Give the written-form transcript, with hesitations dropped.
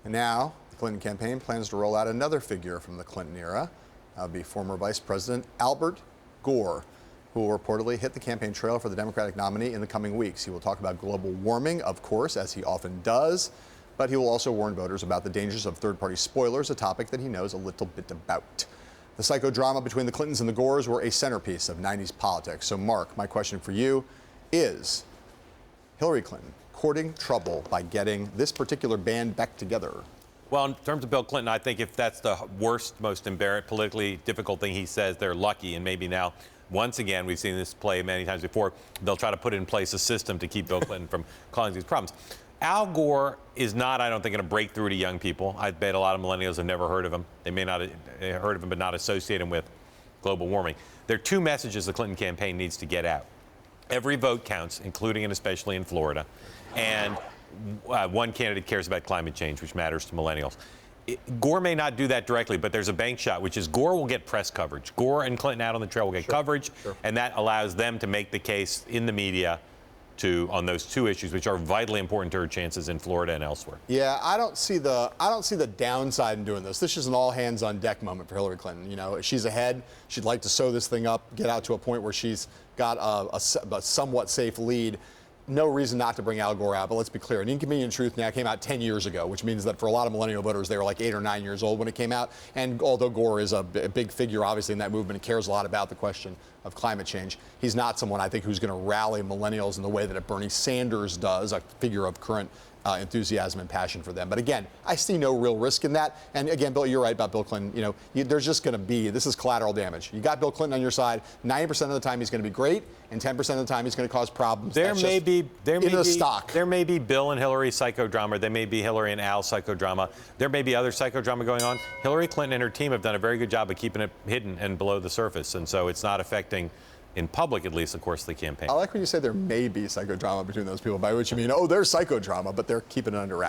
And now, the Clinton campaign plans to roll out another figure from the Clinton era. That would be former Vice President Albert Gore, who will reportedly hit the campaign trail for the Democratic nominee in the coming weeks. He will talk about global warming, of course, as he often does, but he will also warn voters about the dangers of third-party spoilers, a topic that he knows a little bit about. The psychodrama between the Clintons and the Gores were a centerpiece of 90s politics. So, Mark, my question for you is, Hillary Clinton courting trouble by getting this particular band back together? Well, in terms of Bill Clinton, I think if that's the worst, most politically difficult thing he says, they're lucky. And maybe now, once again, we've seen this play many times before, they'll try to put in place a system to keep Bill Clinton from causing these problems. Al Gore is not, I don't think, going to break through to young people. I bet a lot of millennials have never heard of him. They may not have heard of him, but not associate him with global warming. There are two messages the Clinton campaign needs to get out. Every vote counts, including and especially in Florida. And one candidate cares about climate change, which matters to millennials. Gore may not do that directly, but there's a bank shot, which is Gore will get press coverage. Gore and Clinton out on the trail will get coverage, and that allows them to make the case in the media on those two issues, which are vitally important to her chances in Florida and elsewhere. Yeah, I don't see the downside in doing this. This is an all hands on deck moment for Hillary Clinton. You know, she's ahead. She'd like to sew this thing up, get out to a point where she's got a somewhat safe lead. No reason not to bring Al Gore out, but let's be clear. An Inconvenient Truth now came out 10 years ago, which means that for a lot of millennial voters, they were like 8 or 9 years old when it came out. And although Gore is a big figure, obviously, in that movement, and cares a lot about the question of climate change, he's not someone, I think, who's going to rally millennials in the way that a Bernie Sanders does, a figure of current enthusiasm and passion for them. But again, I see no real risk in that. And again, Bill, you're right about Bill Clinton. You know, there's just going to be, this is collateral damage. You got Bill Clinton on your side. 90% of the time he's going to be great, and 10% of the time he's going to cause problems. There may be Bill and Hillary psychodrama. There may be Hillary and Al psychodrama. There may be other psychodrama going on. Hillary Clinton and her team have done a very good job of keeping it hidden and below the surface, and so it's not affecting, in public at least, of course, the campaign. I like when you say there may be psychodrama between those people, by which you mean, oh, there's psychodrama, but they're keeping it under wraps.